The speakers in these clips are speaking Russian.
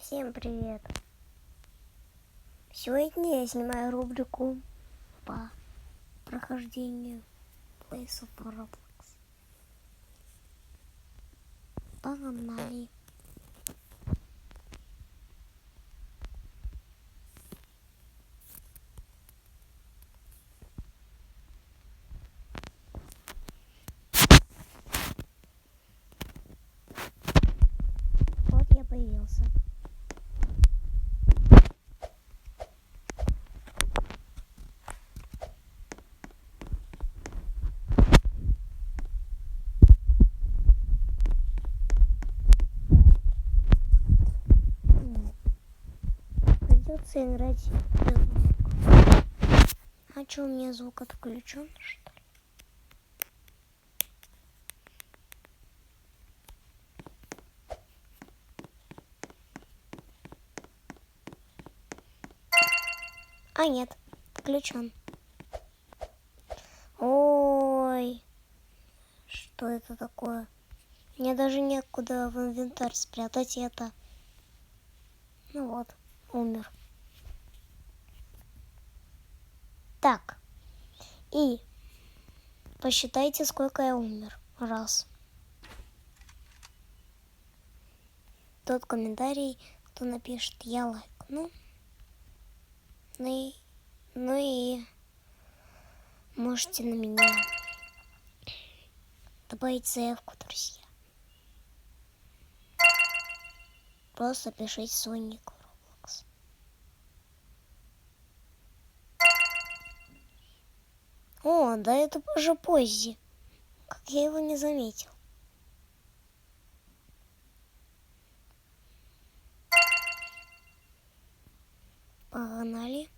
Всем привет! Сегодня я снимаю рубрику по прохождению Place of Roblox. Погнали! Вот я появился. Придется играть без звука. А что, у меня звук отключен, что ли? А нет, включен. Ой, что это такое? Мне даже некуда в инвентарь спрятать это. Ну вот, умер. Так, и посчитайте, сколько я умер. Раз. Тот комментарий, кто напишет, я лайкну. Ну и можете на меня добавить заявку, друзья. Просто пишите свой ник в Roblox. О, да это уже позже. Как я его не заметил. Погнали.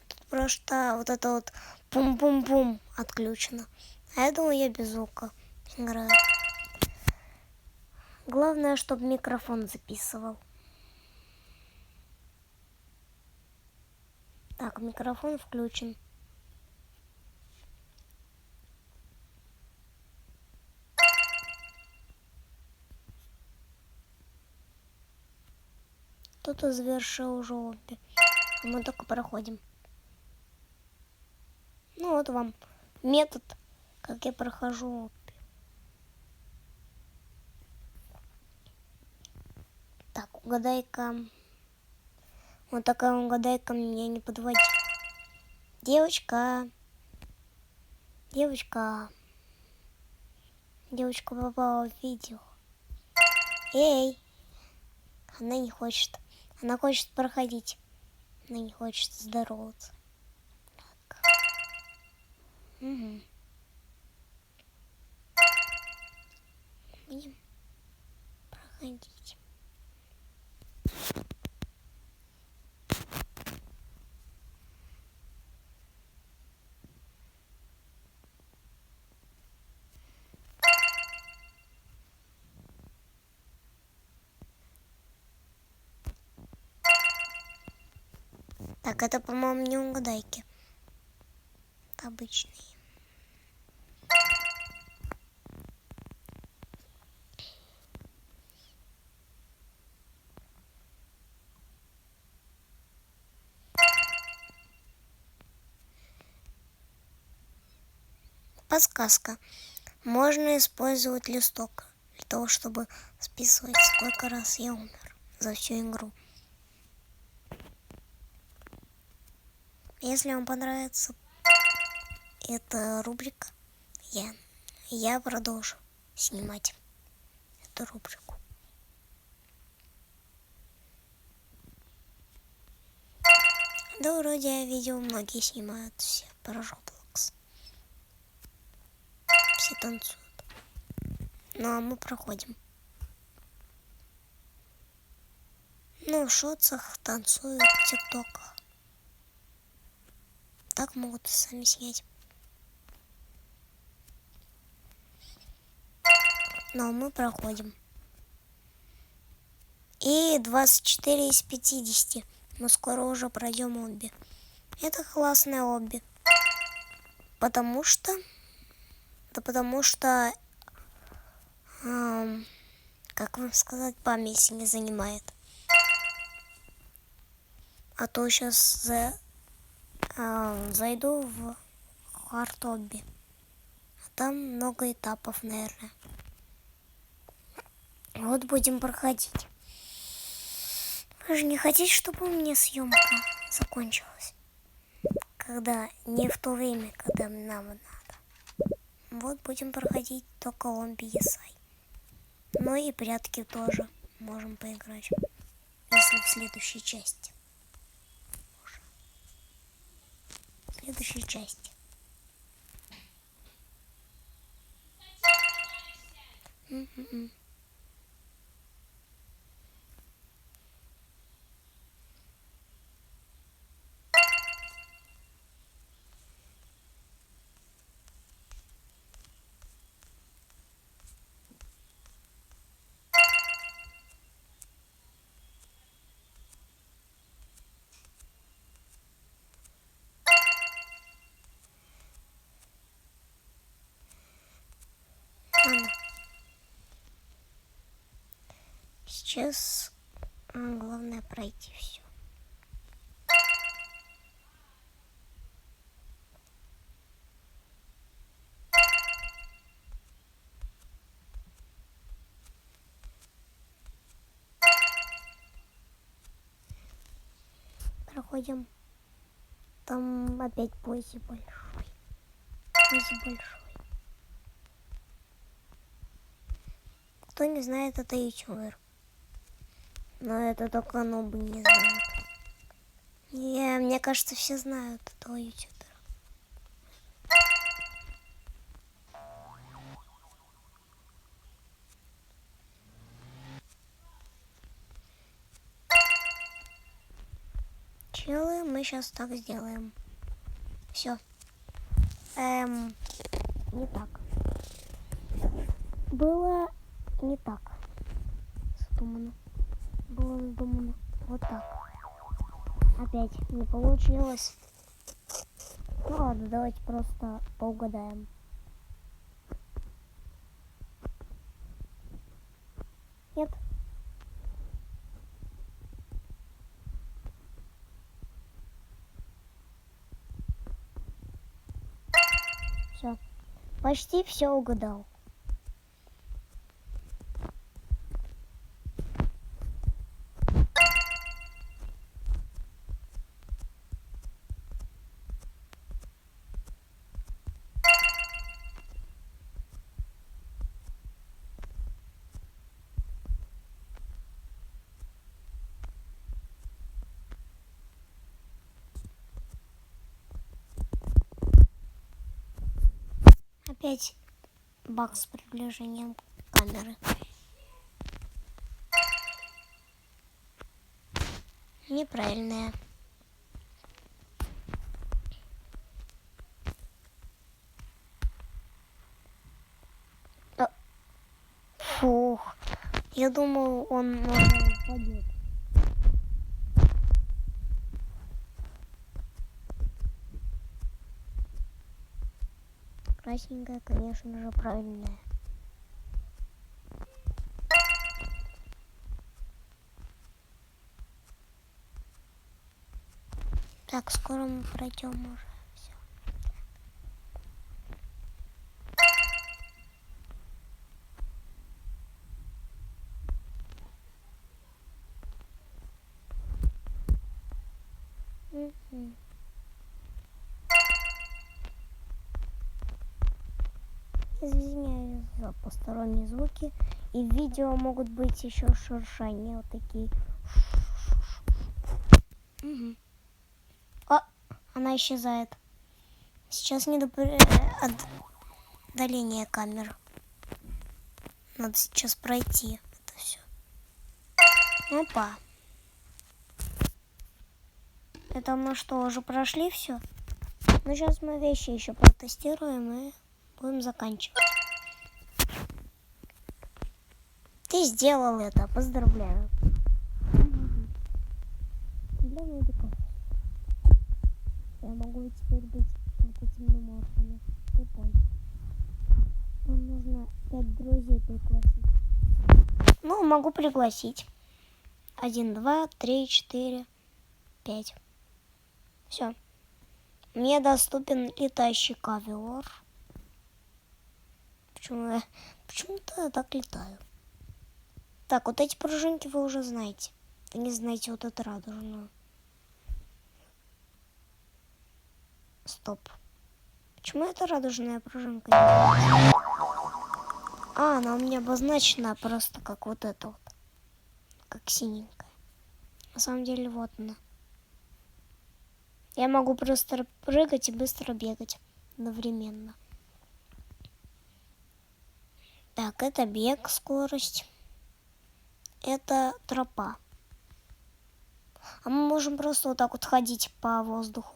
Тут просто вот это вот пум-пум-пум отключено. А я думаю, я без звука играю. Главное, чтобы микрофон записывал. Так, микрофон включен. Кто-то завершил уже обе. А мы только проходим. Ну вот вам метод, как я прохожу обе. Так, угадайка. Вот такая угадайка меня не подводит. Девочка. Девочка попала в видео. Эй. Она не хочет. Она хочет проходить. Она не хочет здороваться. Так. Угу. Будем проходить. Так, это, по-моему, не угадайки. Это обычные. Подсказка. Можно использовать листок для того, чтобы списывать, сколько раз я умер за всю игру. Если вам понравится эта рубрика, я продолжу снимать эту рубрику. Да, вроде я видел, многие снимают все про Roblox. Все танцуют. Ну, а мы проходим. Ну, в шотсах танцуют, в тиктоках. Так могут и сами снять. Ну, а мы проходим. И 24 из 50. Мы скоро уже пройдем обби. Это классная обби. Потому что Да потому что, как вам сказать, память не занимает. А то сейчас зайду в Хардобби. Там много этапов, наверное. Вот будем проходить. Вы же не хотите, чтобы у меня съемка закончилась? Когда не в то время, когда нам надо. Вот будем проходить до Колумбии Сай. Ну и прятки тоже можем поиграть. Если в следующей части. В следующей части. Ладно. Сейчас главное пройти все. Проходим. Там опять Пози большой. Пози большой. Кто не знает, это ютубер. Но это только нубы не знают. Мне кажется, все знают этого ютубера. Челы, мы сейчас так сделаем. Все. Не так. Было не так. Задумано. Было задумано. Вот так. Опять не получилось. Ну ладно, давайте просто поугадаем. Нет? Все. Почти все угадал. Опять баг с приближением камеры. Неправильная. Фух. Я думал, он упадет. Красненькая, конечно же, правильная. Так, скоро мы пройдем уже. Все. Извиняюсь за посторонние звуки. И в видео могут быть еще шуршания вот такие. О, она исчезает. Сейчас отдаление камер. Надо сейчас пройти это все. Опа. Это мы что, уже прошли все? Ну, сейчас мы вещи еще протестируем и будем заканчивать. Ты сделал это, поздравляю. Для медиков. Я могу теперь быть вот этими морфами. Ты позже. друзей пригласить. Ну, могу пригласить. 1, 2, 3, 4, 5. Все. Мне доступен летающий ковер. Почему-то я так летаю. Так, вот эти пружинки вы уже знаете. Вы не знаете вот эту радужную. Стоп. Почему это радужная пружинка? Она у меня обозначена просто как вот это вот. Как синенькая. На самом деле вот она. Я могу просто прыгать и быстро бегать одновременно. Так, это бег, скорость. Это тропа. А мы можем просто вот так вот ходить по воздуху.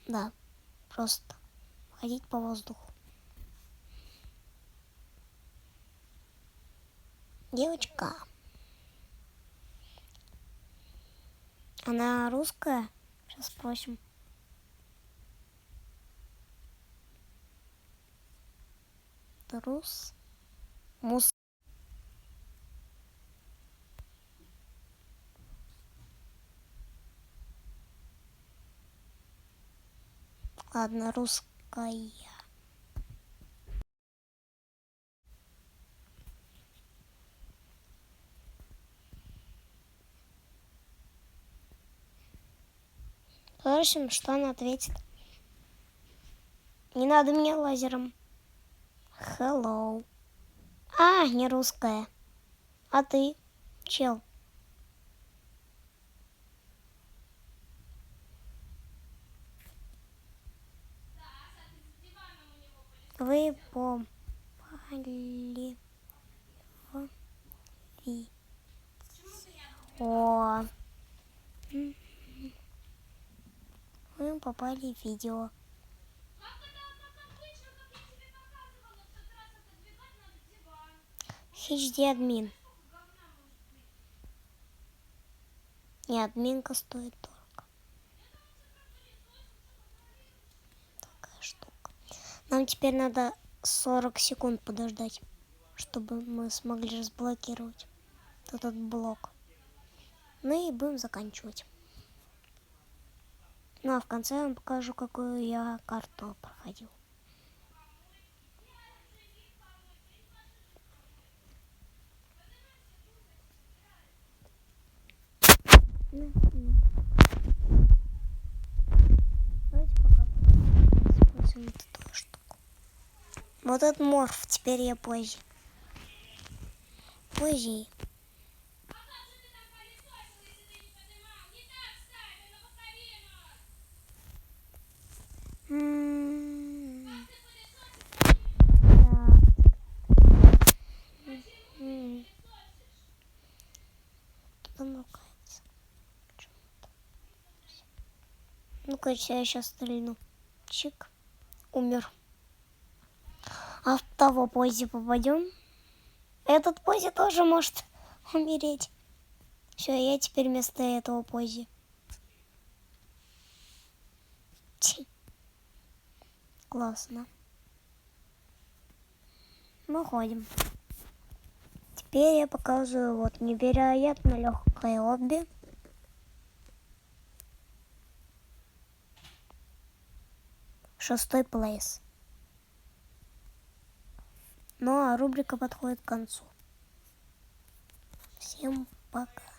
Да, просто ходить по воздуху. Девочка. Она русская? Сейчас спросим. Рус. Мус. Ладно, русская. Спросим, что она ответит. Не надо мне лазером. Hello. Не русская. А ты, чел? Вы попали в видео. Вы попали в видео. HD админ. Не, админка стоит дорого. Такая штука. Нам теперь надо 40 секунд подождать, чтобы мы смогли разблокировать этот блок. Ну и будем заканчивать. Ну а в конце я вам покажу, какую я карту проходил. Давайте пока используем эту штуку. Вот этот морф, теперь я позже. Позже. Он ругается. Ну-ка, я сейчас стрельну. Чик. Умер. А в того позе попадем? Этот позе тоже может умереть. Все, я теперь вместо этого позе. Классно. Мы ходим. Теперь я показываю вот невероятно легкое обби. Шестой плейс. Ну а рубрика подходит к концу. Всем пока.